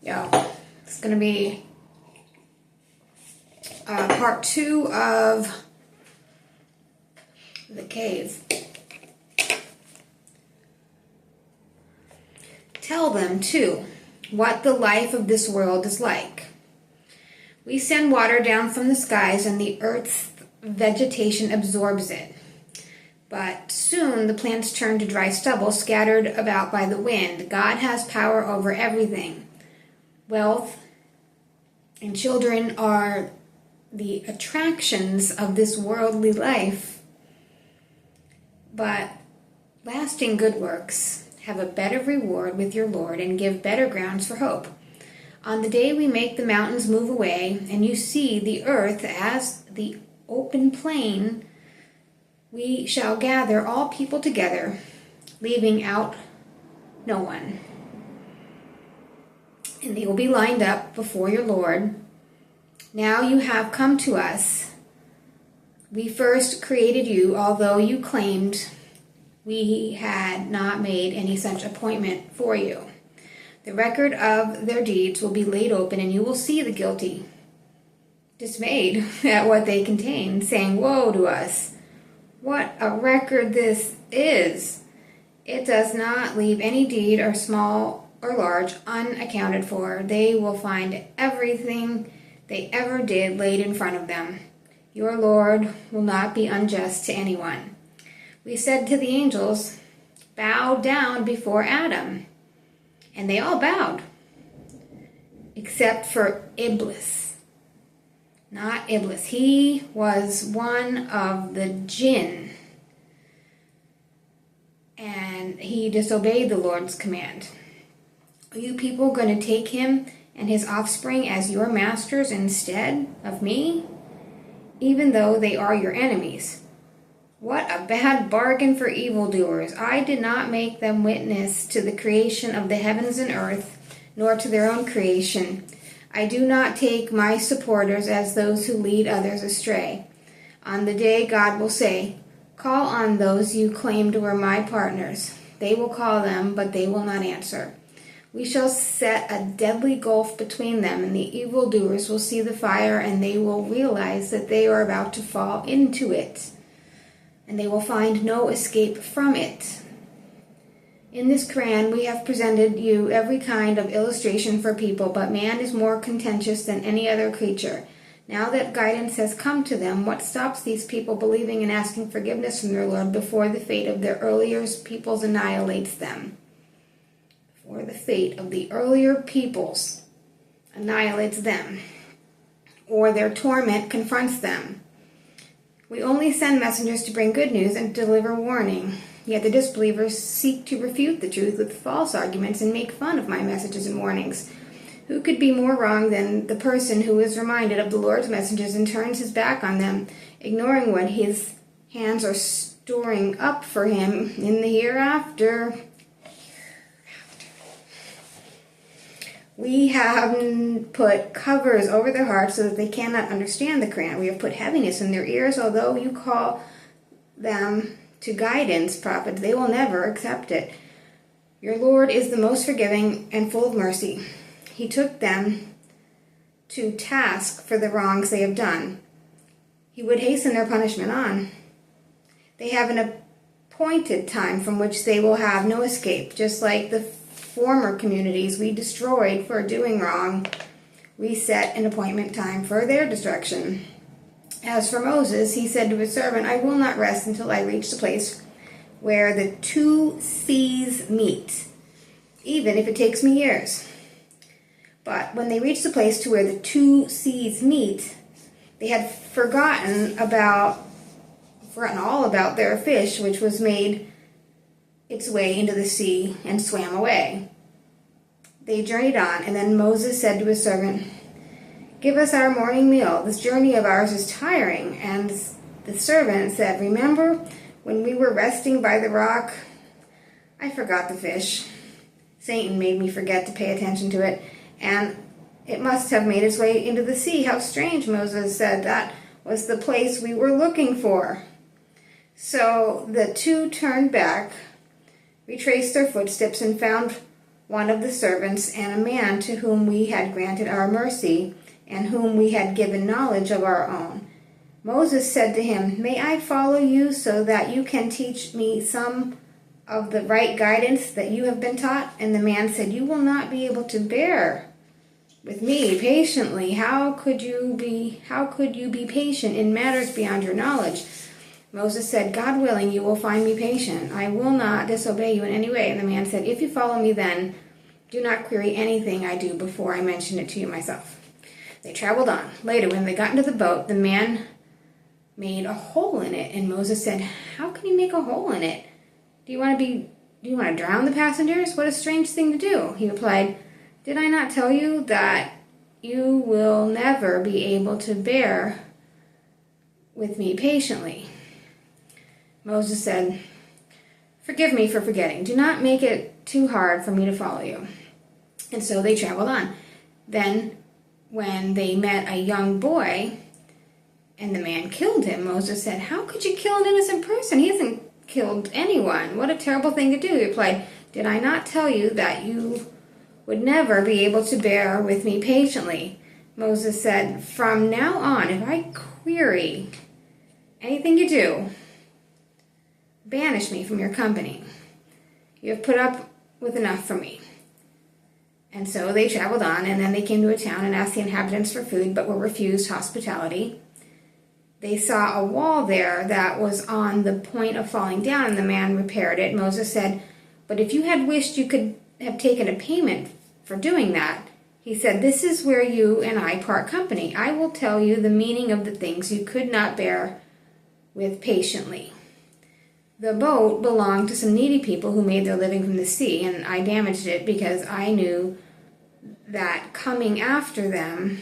Yeah, it's going to be part 2 of the cave. Tell them, too, what the life of this world is like. We send water down from the skies and the earth's vegetation absorbs it. But soon the plants turn to dry stubble scattered about by the wind. God has power over everything. Wealth and children are the attractions of this worldly life. But lasting good works have a better reward with your Lord and give better grounds for hope. On the day we make the mountains move away and you see the earth as the open plain, we shall gather all people together, leaving out no one. And they will be lined up before your Lord. Now you have come to us. We first created you, although you claimed we had not made any such appointment for you. The record of their deeds will be laid open, and you will see the guilty, dismayed at what they contain, saying, "Woe to us! What a record this is! It does not leave any deed, or small or large, unaccounted for. They will find everything they ever did laid in front of them. Your Lord will not be unjust to anyone." We said to the angels, "Bow down before Adam." And they all bowed, except for Iblis. Not Iblis. He was one of the jinn. And he disobeyed the Lord's command. Are you people going to take him and his offspring as your masters instead of me? Even though they are your enemies. What a bad bargain for evildoers. I did not make them witness to the creation of the heavens and earth, nor to their own creation. I do not take my supporters as those who lead others astray. On the day God will say, "Call on those you claimed were my partners." They will call them, but they will not answer. We shall set a deadly gulf between them, and the evildoers will see the fire, and they will realize that they are about to fall into it, and they will find no escape from it. In this Quran, we have presented you every kind of illustration for people, but man is more contentious than any other creature. Now that guidance has come to them, what stops these people believing and asking forgiveness from their Lord before the fate of their earlier peoples annihilates them? Before the fate of the earlier peoples annihilates them, or their torment confronts them. We only send messengers to bring good news and deliver warning. Yet the disbelievers seek to refute the truth with false arguments and make fun of my messages and warnings. Who could be more wrong than the person who is reminded of the Lord's messengers and turns his back on them, ignoring what his hands are storing up for him in the hereafter? We have put covers over their hearts so that they cannot understand the Quran. We have put heaviness in their ears, although you call them to guidance, prophet, they will never accept it. Your Lord is the most forgiving and full of mercy. He took them to task for the wrongs they have done. He would hasten their punishment on. They have an appointed time from which they will have no escape, just like the former communities we destroyed for doing wrong. We set an appointment time for their destruction. As for Moses, he said to his servant, "I will not rest until I reach the place where the two seas meet, even if it takes me years." But when they reached the place to where the two seas meet, they had forgotten all about their fish, which was made its way into the sea and swam away. They journeyed on, and then Moses said to his servant, "Give us our morning meal. This journey of ours is tiring." And the servant said, "Remember when we were resting by the rock? I forgot the fish. Satan made me forget to pay attention to it, and it must have made its way into the sea." "How strange," Moses said. "That was the place we were looking for." So the two turned back, retraced their footsteps, and found one of the servants, and a man to whom we had granted our mercy, and whom we had given knowledge of our own. Moses said to him, May I follow you so that you can teach me some of the right guidance that you have been taught? And the man said, You will not be able to bear with me patiently. How could you be patient in matters beyond your knowledge? Moses said, God willing, you will find me patient. I will not disobey you in any way. And the man said, If you follow me, then do not query anything I do before I mention it to you myself. They traveled on. Later, when they got into the boat, the man made a hole in it. And Moses said, How can you make a hole in it? Do you want to drown the passengers? What a strange thing to do. He replied, Did I not tell you that you will never be able to bear with me patiently? Moses said, Forgive me for forgetting. Do not make it too hard for me to follow you. And so they traveled on. Then, when they met a young boy, and the man killed him, Moses said, How could you kill an innocent person? He hasn't killed anyone. What a terrible thing to do. He replied, Did I not tell you that you would never be able to bear with me patiently? Moses said, From now on, if I query anything you do, banish me from your company. You have put up with enough from me. And so they traveled on, and then they came to a town and asked the inhabitants for food, but were refused hospitality. They saw a wall there that was on the point of falling down, and the man repaired it. Moses said, But if you had wished, you could have taken a payment for doing that. He said, This is where you and I part company. I will tell you the meaning of the things you could not bear with patiently. The boat belonged to some needy people who made their living from the sea, and I damaged it because I knew that coming after them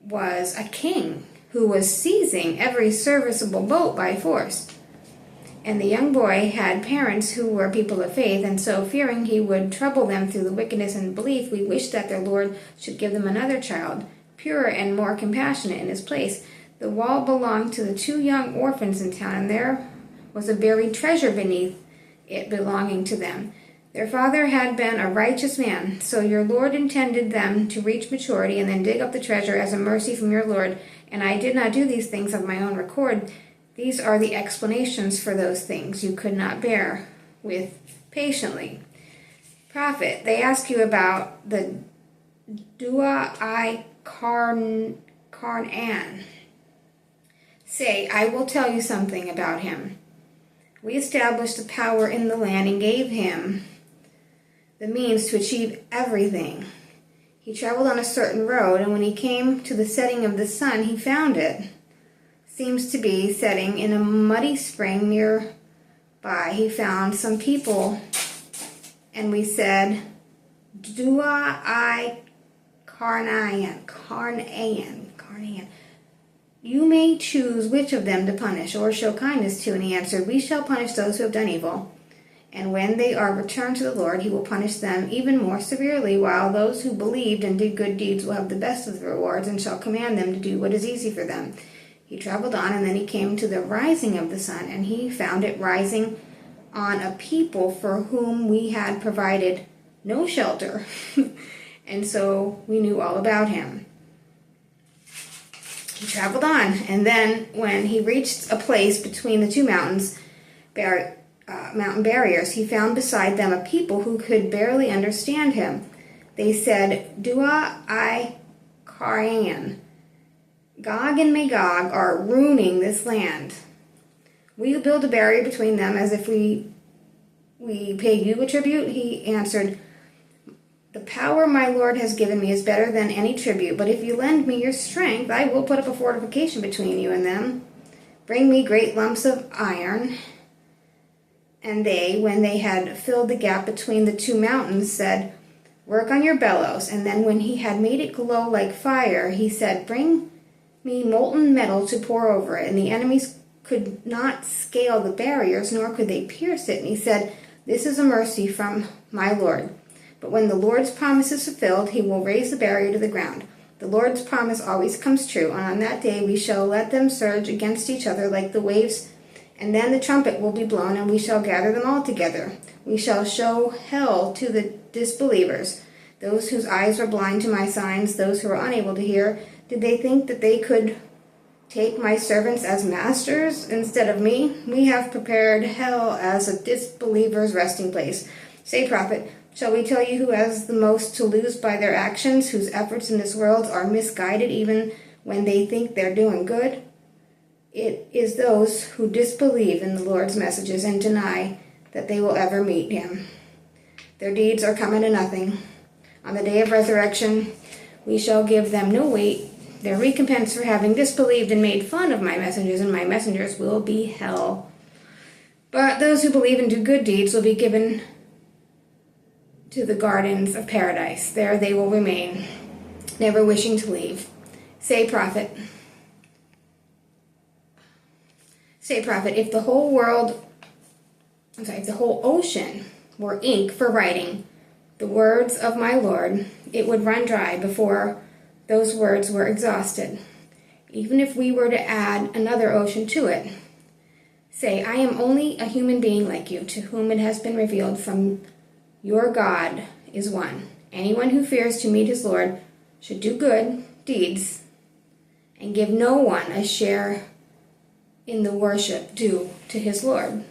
was a king who was seizing every serviceable boat by force. And the young boy had parents who were people of faith, and so fearing he would trouble them through the wickedness and belief, we wished that their Lord should give them another child, purer and more compassionate in his place. The wall belonged to the 2 young orphans in town, and there was a buried treasure beneath it belonging to them. Their father had been a righteous man, so your Lord intended them to reach maturity and then dig up the treasure as a mercy from your Lord. And I did not do these things of my own accord. These are the explanations for those things you could not bear with patiently. Prophet, they ask you about the Dua-i Karnan. Say, I will tell you something about him. We established a power in the land and gave him the means to achieve everything. He traveled on a certain road, and when he came to the setting of the sun, he found it. Seems to be setting in a muddy spring nearby. He found some people, and we said, Dua-i Karnan. You may choose which of them to punish or show kindness to. And he answered, We shall punish those who have done evil. And when they are returned to the Lord, he will punish them even more severely, while those who believed and did good deeds will have the best of the rewards and shall command them to do what is easy for them. He traveled on, and then he came to the rising of the sun, and he found it rising on a people for whom we had provided no shelter. And so we knew all about him. He traveled on, and then when he reached a place between the 2 mountains, mountain barriers, he found beside them a people who could barely understand him. They said, Dua-i Karnan. Gog and Magog are ruining this land. Will you build a barrier between them as if we pay you a tribute? He answered, The power my Lord has given me is better than any tribute, but if you lend me your strength, I will put up a fortification between you and them. Bring me great lumps of iron. And they, when they had filled the gap between the 2 mountains, said, Work on your bellows. And then when he had made it glow like fire, he said, Bring me molten metal to pour over it. And the enemies could not scale the barriers, nor could they pierce it. And he said, This is a mercy from my Lord. But when the Lord's promise is fulfilled, he will raise the barrier to the ground. The Lord's promise always comes true, and on that day we shall let them surge against each other like the waves And then the trumpet will be blown, and we shall gather them all together. We shall show hell to the disbelievers, those whose eyes were blind to my signs, those who were unable to hear. Did they think that they could take my servants as masters instead of me? We have prepared hell as a disbeliever's resting place. Say, prophet, shall we tell you who has the most to lose by their actions, whose efforts in this world are misguided even when they think they're doing good? It is those who disbelieve in the Lord's messages and deny that they will ever meet him. Their deeds are coming to nothing. On the day of resurrection, we shall give them no weight. Their recompense for having disbelieved and made fun of my messengers and my messengers will be hell. But those who believe and do good deeds will be given to the gardens of paradise. There they will remain, never wishing to leave. Say, prophet, if the whole ocean were ink for writing the words of my Lord, it would run dry before those words were exhausted. Even if we were to add another ocean to it, say, I am only a human being like you, to whom it has been revealed from your God is one. Anyone who fears to meet his Lord should do good deeds and give no one a share in the worship due to his Lord.